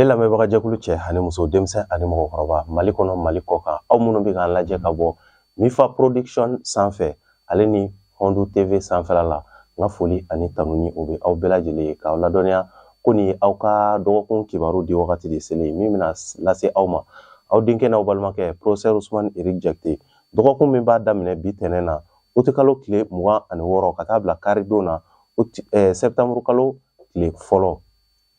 Ne lamɛnbaga jɛkulu cɛ ani muso denmisɛn ani mɔgɔkɔrɔba Mali kɔnɔ Mali kɔ kan aw minnu bɛ k'an lajɛ ka bɔ Mifa Production sanfɛ ale ni Hondu TV sanfɛla la n ka foli ani tanuni o bɛ aw bɛɛ lajɛlen ye k'aw ladɔnniya ko nin ye aw ka dɔgɔkun kibaru di wagati de selen min bɛna lase aw ma aw denkɛ n'aw balimakɛ Professeur Ousmane Eric Jakite dɔgɔkun min b'a daminɛ bi tɛnɛn na o tɛ kalo tile 26 ka taa bila karidon na septembre kalo tile fɔlɔ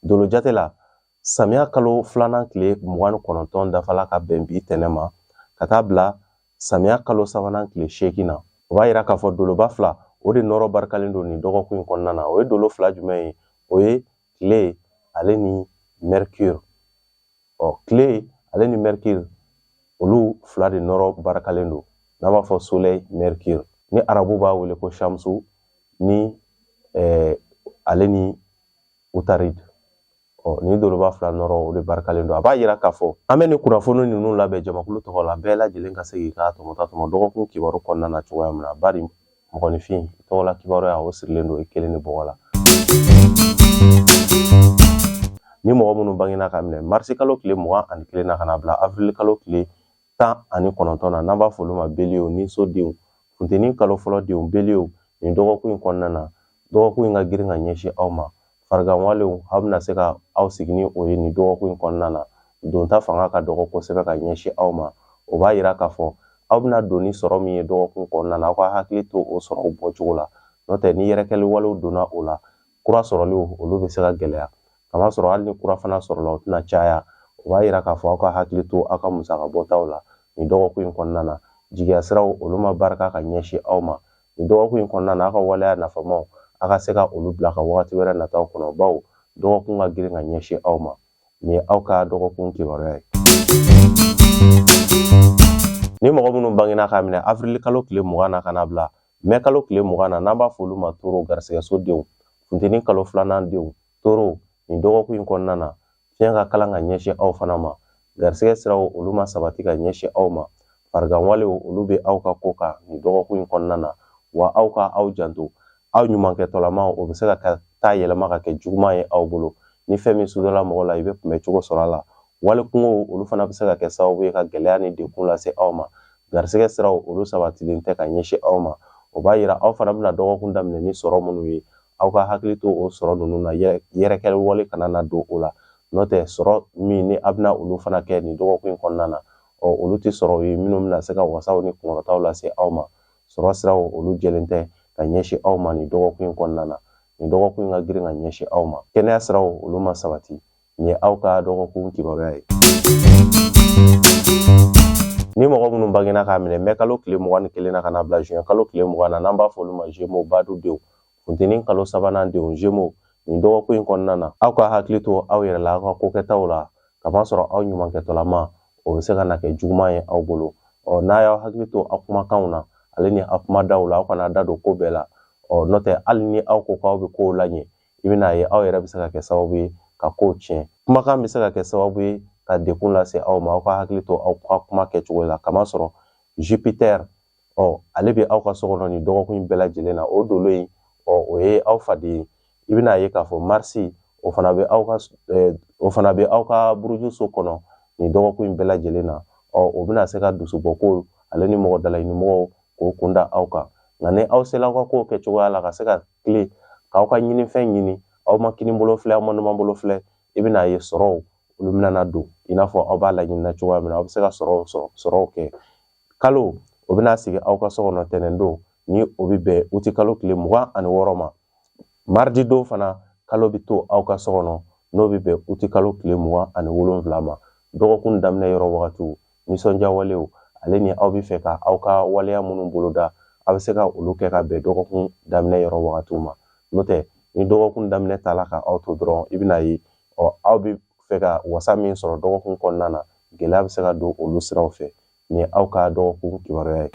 dolo jate la samiya kalo filanan tile 29 dafala ka bɛn bi tɛnɛn ma ka taa bila samiya kalo sabanan tile 8 na o b'a yira k'a fɔ doloba fila o de nɔrɔ barikalen don nin dɔgɔkun in kɔnɔna na o ye dolo fila jumɛn ye o ye tile ale ni mercure tile ale ni mercure olu fila de nɔrɔ barikalen don n'an b'a fɔ soleil mercure ni arabu b'a wele ko shamsu ni ale ni utarid ni doloba fila nɔrɔ o de barikalen don a b'a yira k'a fɔ an bɛ nin kunnafoni ninnu labɛn jamakulu tɔgɔ la bɛɛ lajɛlen ka se k'i ka tɔmɔta dɔgɔkun kibaru kɔnɔna na cogoya min na bari mɔgɔninfin tɔgɔ la kibaru ya o sirilen don i kelen ni bɔgɔ la ni mɔgɔ minnu bangena ka minɛ marisi kalo tile 21 na ka na bila avril kalo tile 19 na n'an b'a fɔ olu ma beliw ni sodenw funteni kalo fɔlɔ denw beliw nin dɔgɔkun in kɔnɔna na dɔgɔkun in ka girin ka ɲɛsin aw ma fariganwalew aw bɛna se ka aw sigi ni o ye nin dɔgɔkun in kɔnɔna na donta fanga ka dɔgɔ kosɛbɛ ka ɲɛsin aw ma o b'a yira k'a fɔ aw bɛna don ni sɔrɔ min ye dɔgɔkun kɔnɔna na aw ka hakili to o sɔrɔw bɔcogo la n'o tɛ ni yɛrɛkɛli walew donna o la kura sɔrɔliw olu bɛ se ka gɛlɛya kamasɔrɔ hali ni kura fana sɔrɔla o tɛna caya o b'a yira k'a fɔ aw ka hakili to aw ka musaka bɔtaw la nin dɔgɔkun in kɔnɔna na jigiya siraw olu ma barika ka ɲɛsin aw ma nin dɔgɔkun in kɔnɔna na aw ka waleya nafamaw a ka se ka olu bila ka wagati wɛrɛ nataw kɔnɔ baw dɔgɔkun ka girin ka ɲɛsin aw ma nin ye aw ka dɔgɔkun kibaruya ye ni mɔgɔ minnu bangena ka minɛ avril kalo tile 20 na ka na bila mai kalo tile 20 na n'an b'a fɔ olu ma toro garisɛgɛso denw funteni kalo filanan denw toro nin dɔgɔkun in kɔnɔna na fiɲɛ ka kalan ka ɲɛsin aw fana ma garisɛgɛ siraw olu ma sabati ka ɲɛsin aw ma fariganwalew olu bɛ aw ka ko kan nin dɔgɔkun in kɔnɔna na wa aw ka aw janto aw ɲumankɛtɔlamaw o bɛ se ka taa yɛlɛma ka kɛ juguman ye aw bolo ni fɛn min sudɔla mɔgɔ la i bɛ kunbɛ cogo sɔrɔ a la wale kungow olu fana bɛ se ka kɛ sababu ye ka gɛlɛya ni dekun lase aw ma garisɛgɛ siraw olu sabatilen tɛ ka ɲɛsin aw ma o b'a yira aw fana bɛna dɔgɔkun daminɛ ni sɔrɔ minnu ye aw ka hakili to o sɔrɔ ninnu na yɛrɛkɛli wale kana na don o la n'o tɛ sɔrɔ min ni a bɛna olu fana kɛ nin dɔgɔkun in kɔnɔna na olu tɛ sɔrɔ ye minnu bɛna se ka wasaw ni kunkɔrɔtaw lase aw ma sɔrɔ siraw olu jɛlen tɛ ka ɲɛsin aw ma nin dɔgɔkun in kɔnɔna na nin dɔgɔkun in ka girin ka ɲɛsin aw ma kɛnɛya siraw olu ma sabati nin ye aw ka dɔgɔkun kibaruya ye ni mɔgɔ minnu bangena k'a minɛ mai kalo tile 21 na ka na bila juin kalo tile 20 na n'an b'a fɔ olu ma Gémeaux badudenw funteni kalo sabanan denw Gémeaux nin dɔgɔkun in kɔnɔna na aw ka hakili to aw yɛrɛ la aw ka kokɛtaw la kamasɔrɔ aw ɲumankɛtɔlama o bɛ se ka na kɛ juguman ye aw bolo n'a y'aw hakili to aw kumakanw na ale ni aw kumadaw la aw kana da don ko bɛɛ la n'o tɛ hali ni aw ko k'aw bɛ kow laɲɛ i bɛna ye aw yɛrɛ bɛ se ka kɛ sababu ye ka kow tiɲɛ kumakan bɛ se ka kɛ sababu ye ka dekun lase aw ma aw ka hakili to aw ka kuma kɛcogo la kamasɔrɔ Jupiter ale bɛ aw ka so kɔnɔ nin dɔgɔkun in bɛɛ lajɛlen na o dolo in o ye aw faden ye i bɛna ye k'a fɔ Marsi o fana bɛ aw ka buruju so kɔnɔ nin dɔgɔkun in bɛɛ lajɛlen na o bɛna se ka dusubɔ ko ale ni mɔgɔ dalaɲinimɔgɔw k'o kunda aw kan nka ni aw sela aw ka kow kɛcogoya la ka se ka tile k'aw ka ɲinifɛn ɲini aw ma kini bolo filɛ aw ma numan bolo filɛ i bɛna ye sɔrɔw olu bɛna don i n'a fɔ aw b'a laɲinina cogoya min na aw bɛ se ka sɔrɔw kɛ kalo o bɛna sigi aw ka so kɔnɔ tɛnɛndon ni o bɛ bɛn uti kalo tile 26 ma mardi don fana kalo bɛ to aw ka so kɔnɔ n'o bɛ bɛn uti kalo tile 27 ma dɔgɔkun daminɛ yɔrɔ wagatiw nisɔndiya walew ale ni aw bɛ fɛ ka aw ka waleya minnu boloda aw bɛ se ka olu kɛ ka bɛn dɔgɔkun daminɛ yɔrɔ wagatiw ma n'o tɛ ni dɔgɔkun daminɛ tala ka aw to dɔrɔn i bɛna ye aw bɛ fɛ ka wasa min sɔrɔ dɔgɔkun kɔnɔna na gɛlɛya bɛ se ka don olu siraw fɛ nin ye aw ka dɔgɔkun kibaruya ye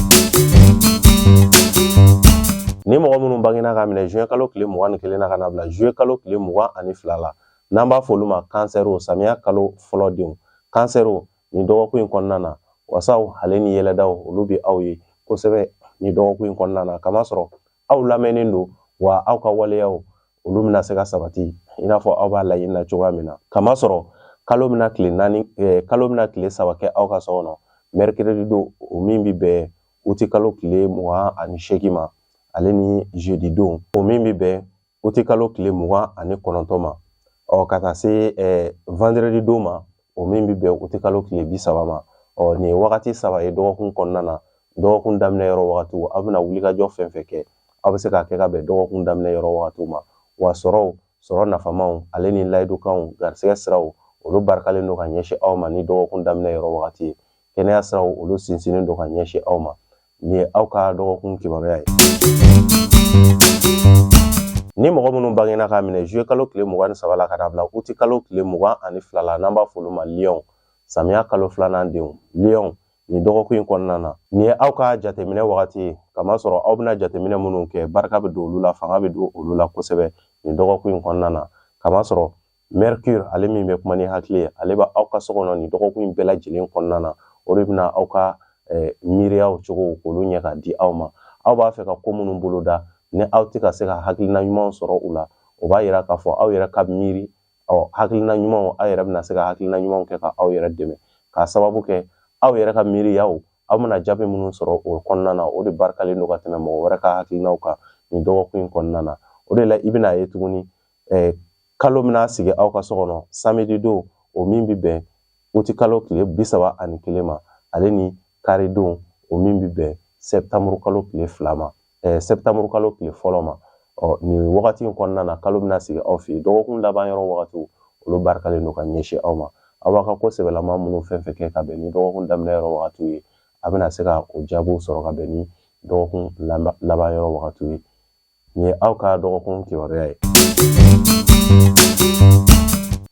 ni mɔgɔ minnu bangena ka minɛ juin kalo tile 21 na ka na bila juillet kalo tile 22 la n'an b'a fɔ olu ma kansɛriw samiya kalo fɔlɔ denw kansɛriw nin dɔgɔkun in kɔnɔna na wasaw ale ni yɛlɛdaw olu bɛ aw ye kosɛbɛ nin dɔgɔkun in kɔnɔna na kamasɔrɔ aw lamɛnnen don wa aw ka waleyaw olu bɛna se ka sabati i n'a fɔ aw b'a laɲinina cogoya min na kamasɔrɔ kalo mina tile saba kɛ aw ka so kɔnɔ mercredi don o min bi bɛn uti kalo tile 28 ma ale ni jeudi don o min bi bɛn uti kalo tile 29 ma ka taa se vendredi don ma o min bi bɛn uti kalo tile 30 ma ni wagati saba ye dɔgɔkun kɔnɔna na dɔgɔkun daminɛ yɔrɔ wagatiw aw bɛna wulikajɔ fɛn fɛn kɛ aw bɛ se ka kɛ ka bɛn dɔgɔkun daminɛ yɔrɔ wagatiw ma wa sɔrɔ nafamaw ale ni layidukanw garisɛgɛ siraw olu barikalen don ka ɲɛsin aw ma ni dɔgɔkun daminɛ yɔrɔ wagati ye kɛnɛya siraw olu sinsinnen don ka ɲɛsin aw ma ni ye aw ka dɔgɔkun kibaruya ye ni mɔgɔ minnu bangena ka minɛ juillet kalo tile 23 la ka na bila uti kalo tile 22 la n'an b'a fɔ olu ma Lion samiya kalo filanan denw Lion ni dɔgɔkun in kɔnɔna na ni ye aw ka jateminɛ wagati ye kamasɔrɔ aw bɛna jateminɛ minnu kɛ barika bɛ don olu la fanga bɛ don olu la kosɛbɛ ni dɔgɔkun in kɔnɔna na kamasɔrɔ Mercure ale min bɛ kuma ni hakili ye ale bɛ aw ka so kɔnɔ ni dɔgɔkun in bɛɛ lajɛlen kɔnɔna na o de bɛna aw ka miiriyaw cogo k'olu ɲɛ ka di aw ma aw b'a fɛ ka ko minnu boloda ni aw tɛ ka se ka hakilina ɲumanw sɔrɔ u la o b'a yira k'a fɔ aw yɛrɛ ka miiri hakilina ɲumanw aw yɛrɛ bɛna se ka hakilina ɲumanw kɛ ka aw yɛrɛ dɛmɛ k'a sababu kɛ aw yɛrɛ ka miiriyaw aw bɛna jaabi minnu sɔrɔ o kɔnɔna na o de barikalen don ka tɛmɛ mɔgɔ wɛrɛ ka hakilinaw kan ni dɔgɔkun in kɔnɔna na o de la i bɛna ye tuguni kalo mina sigi aw ka so kɔnɔ samedi don o min bi bɛn uti kalo tile 31 ma ale ni kari don o min bi bɛn septembre kalo tile 2 ma septembre kalo tile fɔlɔ ma ni wagati in kɔnɔna na kalo mina sigi aw fɛ yen dɔgɔkun laban yɔrɔ wagatiw olu barikalen don ka ɲɛsin aw ma aw b'a ka ko sɛbɛlama minnu fɛn fɛn kɛ ka bɛn ni dɔgɔkun daminɛ yɔrɔ wagatiw ye a bɛna se ka o jaabiw sɔrɔ ka bɛn ni dɔgɔkun laban yɔrɔ wagatiw ye ni ye aw ka dɔgɔkun kibaruya ye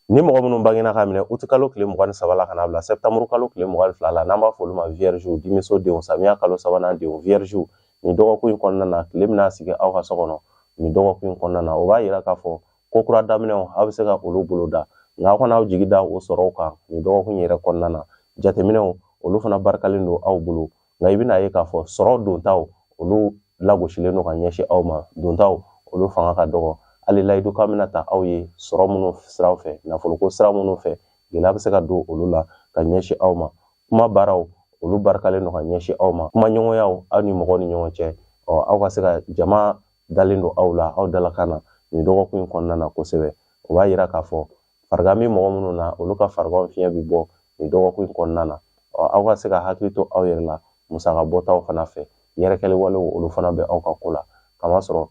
ni mɔgɔ minnu bangena ka minɛ uti kalo tile 23 la ka na bila septembre kalo tile 22 la n'an b'a fɔ olu ma vierge dimiso denw samiya kalo sabanan denw vierge ni dɔgɔkun in kɔnɔna na tile bɛna sigi aw ka so kɔnɔ ni dɔgɔkun in kɔnɔna na o b'a yira k'a fɔ ko kura daminɛw aw bɛ se ka olu bolo da nka aw kana aw jigi da o sɔrɔw kan ni dɔgɔkun yɛrɛ kɔnɔna na jateminɛw olu fana barikalen don aw bolo nka i bɛna ye k'a fɔ sɔrɔ dontaw olu lagosilen don ka ɲɛsin aw ma dontaw olu fanga ka dɔgɔ hali layidukan bɛna ta aw ye sɔrɔ minnu siraw fɛ nafoloko sira minnu fɛ gɛlɛya bɛ se ka don olu la ka ɲɛsin aw ma kuma baaraw olu barikalen don ka ɲɛsin aw ma kuma ɲɔgɔnyaw aw ni mɔgɔw ni ɲɔgɔn cɛ aw ka se ka jama dalen don aw la aw dalakan na nin dɔgɔkun in kɔnɔna na kosɛbɛ o b'a yira k'a fɔ farigan bɛ mɔgɔ minnu na olu ka fariganw fiɲɛ bɛ bɔ nin dɔgɔkun in kɔnɔna na aw ka se ka hakili to aw yɛrɛ la musaka bɔtaw fana fɛ yɛrɛkɛli walew olu fana bɛ aw ka ko la kamasɔrɔ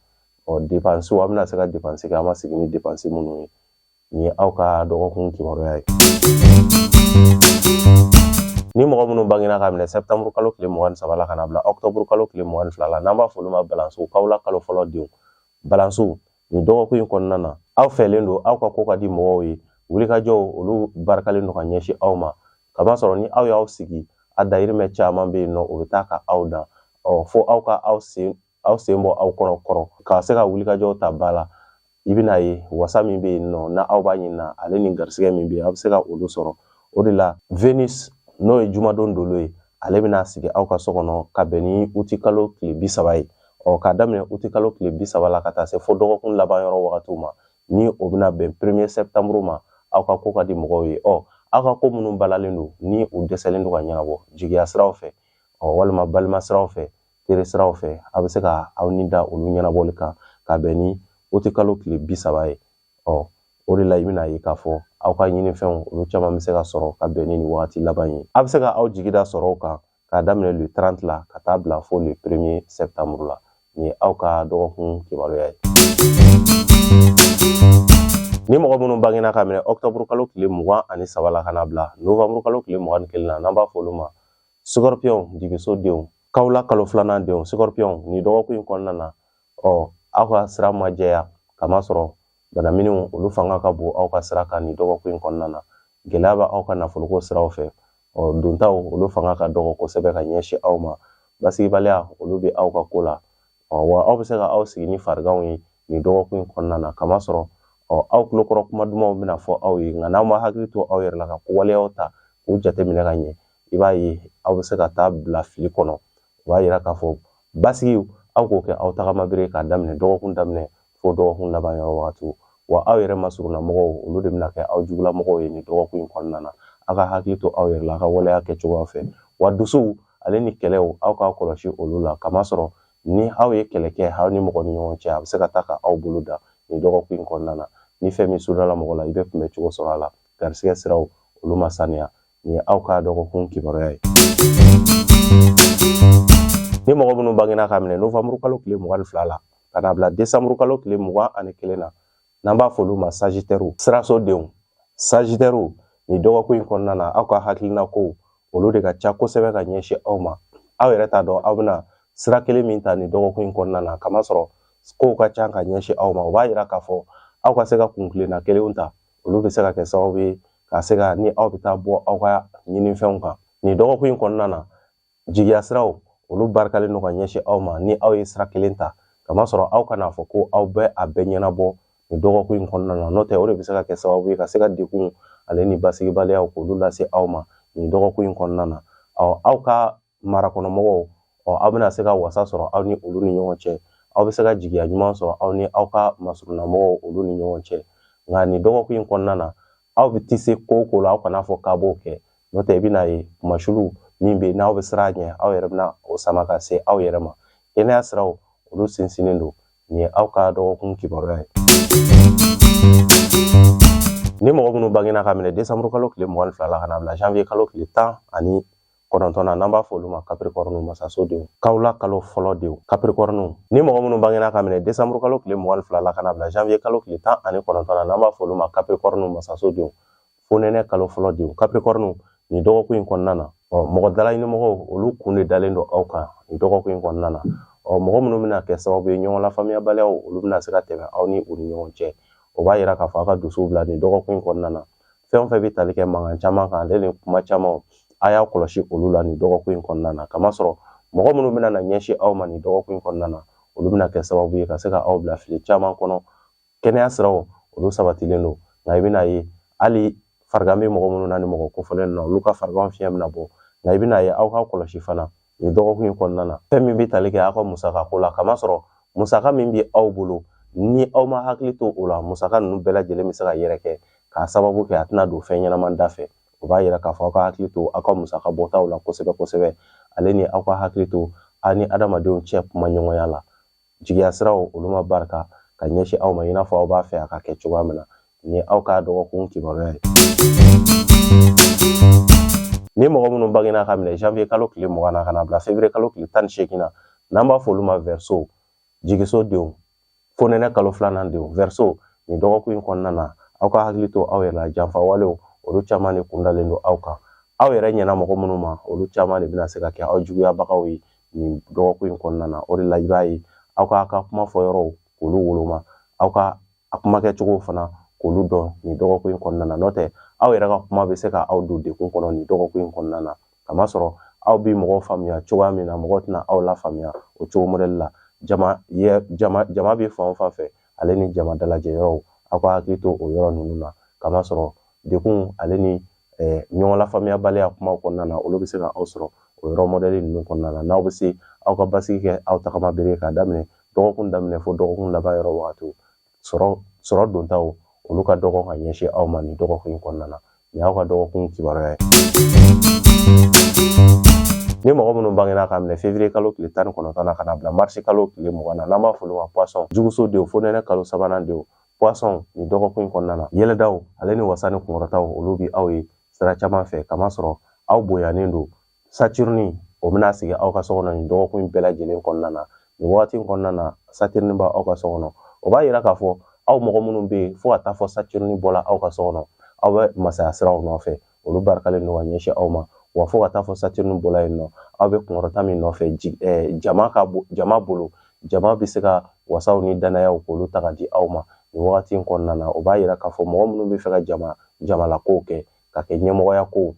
dépenses aw bɛna se ka dépenses kɛ an ma sigi ni dépenses minnu ye ni aw ka dɔgɔkun kibaruya ye ni mɔgɔ minnu bangena ka minɛ septembre kalo tile 23 la ka na bila octobre kalo tile 22 la n'an b'a fɔ olu ma balanso kawla kalo fɔlɔ denw balanso ni dɔgɔkun in kɔnɔna na aw fɛlen don aw ka ko ka di mɔgɔw ye wulikajɔw olu barikalen don ka ɲɛsin aw ma kamasɔrɔ ni aw y'aw sigi a dayirimɛ caman bɛ yen nɔ o bɛ taa ka aw dan fo aw ka aw sen bɔ aw kɔrɔ ka se ka wulikajɔw ta ba la i bɛna ye wasa min bɛ yen nɔ na aw b'a ɲinina ale ni garisɛgɛ min bɛ yen aw bɛ se ka olu sɔrɔ o de la Venus n'o ye jumadon dolo ye ale bɛna sigi aw ka so kɔnɔ ka bɛn ni uti kalo tile 30 ye k'a daminɛ uti kalo tile 30 la ka taa se fo dɔgɔkun laban yɔrɔ wagatiw ma ni o bɛna bɛn 1er septembre ma aw ka ko ka di mɔgɔw ye aw ka ko minnu balalen don ni u dɛsɛlen don ka ɲɛnabɔ jigiya siraw fɛ walima balima siraw fɛ tere siraw fɛ a bɛ se ka aw ni da olu ɲɛnabɔli kan ka bɛn ni uti kalo tile 30 ye o de la i bɛna ye k'a fɔ aw ka ɲinifɛnw olu caman bɛ se ka sɔrɔ ka bɛn ni wagati laban ye a bɛ se ka aw jigida sɔrɔw kan k'a daminɛ le 30 la ka taa bila fo le 1er septembre la ni aw ka dɔgɔkun kibaruya ye ni mɔgɔ minnu bangena ka minɛ octobre kalo tile 23 la ka na bila novembre kalo tile 21 la n'an b'a fɔ olu ma scorpion dibiso denw kawla kalo filanan denw scorpion ni dɔgɔkun in kɔnɔna na aw ka sira ma jɛya kamasɔrɔ banaminɛw olu fanga ka bon aw ka sira kan ni dɔgɔkun in kɔnɔna na gɛlɛya bɛ aw ka nafoloko siraw fɛ dontaw olu fanga ka dɔgɔ kosɛbɛ ka ɲɛsin aw ma basigibaliya olu bɛ aw ka ko la wa aw bɛ se ka aw sigi ni fariganw ye ni dɔgɔkun in kɔnɔna na kamasɔrɔ aw tulokɔrɔ kuma dumanw bɛna fɔ aw ye nka n'aw ma hakili to aw yɛrɛ la ka ko waleyaw ta k'u jateminɛ ka ɲɛ i b'a ye aw bɛ se ka taa bila fili kɔnɔ o b'a yira k'a fɔ basigiw aw k'o kɛ aw tagamabere k'a daminɛ dɔgɔkun daminɛ fo dɔgɔkun laban yɔrɔ wagatiw wa aw yɛrɛ masuruna mɔgɔw olu de bɛna kɛ aw jugula mɔgɔw ye nin dɔgɔkun in kɔnɔna na. A ka hakili to aw yɛrɛ la, a ka waleya kɛcogoyaw fɛ. Wa dusuw ale ni kɛlɛw aw k'a kɔlɔsi olu la, kamasɔrɔ ni aw ye kɛlɛ kɛ aw ni mɔgɔ ni ɲɔgɔn cɛ a bɛ se ka taa ka aw bolo da nin dɔgɔkun in kɔnɔna na. Ni fɛn min sudala mɔgɔ la i bɛ kunbɛ cogo sɔrɔ a la, garisigɛ siraw olu ma saniya. Nin ye aw ka dɔgɔkun kibaruya ye. Ni mɔgɔ minnu bangena ka minɛ Novembre kalo tile 22 la ka na bila Décembre kalo tile 21 na n'an b'a fɔ olu ma Sagittaire sirasodenw. Sagittaire nin dɔgɔkun in kɔnɔna na aw ka hakilina kow olu de ka ca kosɛbɛ ka ɲɛsin aw ma. Aw yɛrɛ t'a dɔn aw bɛna sira kelen min ta nin dɔgɔkun in kɔnɔna na, kamasɔrɔ kow ka ca ka ɲɛsin aw ma. O b'a yira k'a fɔ aw ka se ka kunkilenna kelenw ta, olu bɛ se ka kɛ sababu ye ka se ka ni aw bɛ taa bɔ aw ka ɲinifɛnw kan. Nin dɔgɔkun in kɔnɔna na jigiya siraw olu barikalen don ka ɲɛsin aw ma ni aw ye sira kelen ta, kamasɔrɔ aw kana fɔ ko aw bɛ a bɛɛ ɲɛnabɔ nin dɔgɔkun in kɔnɔna na. N'o tɛ o de bɛ se ka kɛ sababu ye ka se ka degun ale ni basigibaliyaw k'olu lase aw ma nin dɔgɔkun in kɔnɔna na. Aw ka marakɔnɔmɔgɔw aw bɛna se ka wasa sɔrɔ aw ni olu ni ɲɔgɔn cɛ. Aw bɛ se ka jigiya ɲuman sɔrɔ aw ni aw ka masurunamɔgɔw olu ni ɲɔgɔn cɛ. Nka nin dɔgɔkun in kɔnɔna na aw bɛ ti se ko o ko la aw kana fɔ k'a b'o kɛ. N'o tɛ i bɛna ye kumasulu min bɛ yen n'aw bɛ siran a ɲɛ aw yɛrɛ bɛna o sama ka se aw yɛrɛ ma. Kɛnɛya siraw olu sinsinnen don. Nin ye aw ka dɔgɔkun kibaruya ye. Ni mɔgɔ minnu bangena ka minɛ Décembre kalo tile 22 la ka na bila Janvier kalo tile 19 na n'an b'a fɔ olu ma Capricorne masasodenw. Kawula kalo fɔlɔ denw Capricorne. Ni mɔgɔ minnu bangena ka minɛ Décembre kalo tile 22 la ka na bila Janvier kalo tile 19 na n'an b'a fɔ olu ma Capricorne masasodenw. Fonɛnɛ kalo fɔlɔ denw Capricorne nin dɔgɔkun in kɔnɔna na mɔgɔ dalaɲinimɔgɔw olu kun de dalen don aw kan nin dɔgɔkun in kɔnɔna na. Mɔgɔ minnu bɛna kɛ sababu ye ɲɔgɔn lafaamuyabaliyaw olu bɛna se ka tɛmɛ aw ni u ni ɲɔgɔn cɛ. O b'a yira k'a fɔ aw ka dusuw bila nin dɔgɔkun in kɔnɔna na. Fɛn o fɛn bɛ tali kɛ mankan caman kan ale ni kuma caman a y'a kɔlɔsi olu la nin dɔgɔkun in kɔnɔna na. Kamasɔrɔ mɔgɔ minnu bɛna na ɲɛsin aw ma nin dɔgɔkun in kɔnɔna na olu bɛna kɛ sababu ye ka se ka aw bila fili caman kɔnɔ. Kɛnɛya siraw olu sabatilen don nka i bɛna ye hali farigan bɛ mɔgɔ minnu na ni mɔgɔ kofɔlen na olu ka farigan fiɲɛ bɛna bɔ. Nka i bɛna ye aw ka kɔlɔsi fana nin dɔgɔkun in kɔnɔna na fɛn min bɛ tali kɛ aw ka musaka ko la, kamasɔrɔ musaka min bɛ aw bolo ni aw ma hakili to o la musaka ninnu bɛɛ lajɛlen bɛ se ka yɛrɛkɛ k'a sababu kɛ a tɛna don fɛn ɲɛnaman da fɛ. O b'a yira k'a fɔ aw ka hakili to aw ka musaka bɔtaw la kosɛbɛ kosɛbɛ. Ale ni aw ka hakili to aw ni adamadenw cɛ kuma ɲɔgɔnya la. Jigiya siraw olu ma barika ka ɲɛsin aw ma i n'a fɔ aw b'a fɛ a ka kɛ cogoya min na. Nin ye aw ka dɔgɔkun kibaruya ye. Ni mɔgɔ minnu bangena ka minɛ Janvier kalo tile 20 na ka na bila Février kalo tile 18 na n'an b'a fɔ olu ma Verseau jigisodenw. Fonɛnɛ kalo 2nan denw Verseau nin dɔgɔkun in kɔnɔna na aw ka hakili to aw yɛrɛ la. Janfawalew olu caman de kun dalen don aw kan. Aw yɛrɛ ɲɛna mɔgɔ minnu ma olu caman de bɛna se ka kɛ aw juguyabagaw ye nin dɔgɔkun in kɔnɔna na. O de la i b'a ye aw ka kuma fɔ yɔrɔw k'olu woloma, aw ka a kuma kɛcogo fana k'olu dɔn nin dɔgɔkun in kɔnɔna na. N'o tɛ aw yɛrɛ ka kuma bɛ se ka aw don degun kɔnɔ nin dɔgɔkun in kɔnɔna na. Kamasɔrɔ aw bɛ mɔgɔw faamuya cogoya min na mɔgɔw tɛna aw lafaamuya o cogo modèle la. Jama bɛ fan o fan fɛ ale ni jama dalajɛ yɔrɔw aw ka hakili to o yɔrɔ ninnu na. Kamasɔrɔ degun ale ni ɲɔgɔn lafaamuyabaliya kumaw kɔnɔna na olu bɛ se ka aw sɔrɔ o yɔrɔ modèle ninnu kɔnɔna na. N'aw bɛ se aw ka basigi kɛ aw tagama bere k'a daminɛ dɔgɔkun daminɛ fo dɔgɔkun laban yɔrɔ wagati sɔrɔ dontaw olu ka dɔgɔ ka ɲɛsin aw ma nin dɔgɔkun in kɔnɔna na. Nin y'aw ka dɔgɔkun kibaruya ye. Ni mɔgɔ minnu bangena ka minɛ Février kalo tile 19 na ka na bila Mars kalo tile 20 na n'an b'a fɔ olu ma Poisson jugusodenw. Fonɛnɛ kalo 3nan denw Poisson nin dɔgɔkun in kɔnɔna na yɛlɛdaw ale ni wasa ni kunkɔrɔtaw olu bɛ aw ye sira caman fɛ. Kamasɔrɔ aw bonyanen don. Saturne o bɛna sigi aw ka so kɔnɔ nin dɔgɔkun in bɛɛ lajɛlen kɔnɔna na. Nin wagati in kɔnɔna na Saturne b'a aw ka so kɔnɔ. O b'a yira k'a fɔ aw mɔgɔ minnu bɛ yen fo ka taa fɔ Saturne bɔla aw ka so kɔnɔ aw bɛ masaya siraw nɔfɛ olu barikalen don ka ɲɛsin aw ma. Wa fo ka taa fɔ Saturne bɔla yen nɔ aw bɛ kunkɔrɔta min nɔfɛ jama bolo jama bɛ se ka wasaw ni danayaw k'olu ta ka di aw ma nin wagati in kɔnɔna na. O b'a yira k'a fɔ mɔgɔ minnu bɛ fɛ ka jamalakow kɛ ka kɛ ɲɛmɔgɔya kow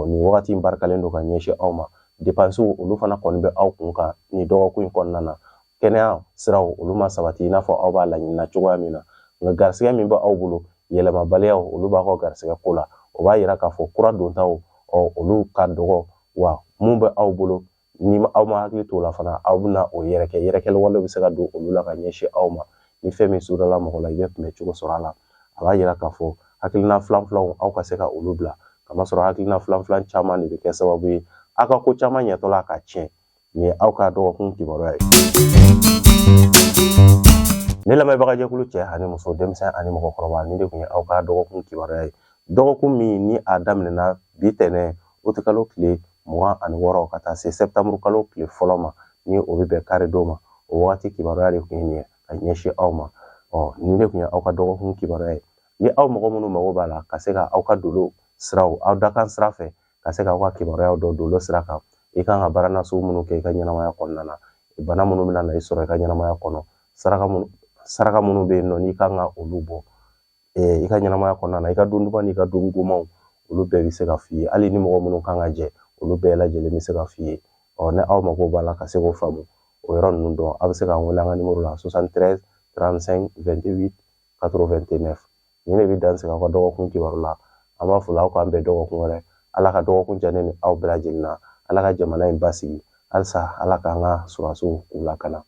nin wagati in barikalen don ka ɲɛsin aw ma. Dépenses olu fana kɔni bɛ aw kun kan nin dɔgɔkun in kɔnɔna na. Kɛnɛya siraw olu ma sabati i n'a fɔ aw b'a laɲinina cogoya min na. Nka garisigɛ min bɛ aw bolo yɛlɛmabaliyaw olu b'a ka garisigɛ ko la. O b'a yira k'a fɔ kura dontaw olu ka dɔgɔ wa mun bɛ aw bolo ni aw ma hakili to o la fana aw bɛna o yɛrɛkɛ yɛrɛkɛli wale bɛ se ka don olu la ka ɲɛsin aw ma. ni fɛn min sudala mɔgɔ la i bɛ kunbɛ cogo sɔrɔ a la a b'a yira k'a fɔ hakilina filan-filanw aw ka se ka olu bila kamasɔrɔ hakilina filan-filan caman de bɛ kɛ sababu ye aw ka ko caman ɲɛtɔla ka tiɲɛ nin ye aw ka dɔgɔkun kibaruya ye. Ne lamɛnbagajɛkulu cɛ ani muso denmisɛn ani mɔgɔkɔrɔba ni de kun ye aw ka dɔgɔkun kibaruya ye dɔgɔkun min ni a daminɛna bi tɛnɛ o tɛ kalo tile 26 ka taa se septembre kalo tile fɔlɔ ma ni o bɛ bɛn kari don ma o wagati kibaruya de kun ye nin ye ka ɲɛsin aw ma ni de kun ye aw ka dɔgɔkun kibaruya ye ni aw mɔgɔ minnu mago b'a la ka se ka aw ka dolo siraw aw dakan sira fɛ ka se ka aw ka kibaruyaw dɔ dolo sira kan i kan ka baara nasugu minnu kɛ i ka ɲɛnamaya kɔnɔna na bana minnu bɛna na i sɔrɔ i ka ɲɛnamaya kɔnɔ saraka minnu bɛ yen nɔ n'i kan ka olu bɔ i ka ɲɛnamaya kɔnɔna na i ka donduba n'i ka dongomaw olu bɛɛ bɛ se ka f'i ye hali ni mɔgɔ minnu kan ka jɛ olu bɛɛ lajɛlen bɛ se ka f'i ye ni aw mago b'a la ka se k'o faamu o yɔrɔ ninnu dɔn aw bɛ se k'an wele an ka nimero la 73 35 28 89 nin de bɛ dan sigi aw ka dɔgɔkun kibaru la an b'a fɔ aw k'an bɛn dɔgɔkun wɛrɛ ala ka dɔgɔkun diya ne ni aw bɛɛ lajɛlen na ala ka jamana in basigi halisa ala k'an ka surasiw k'u lakana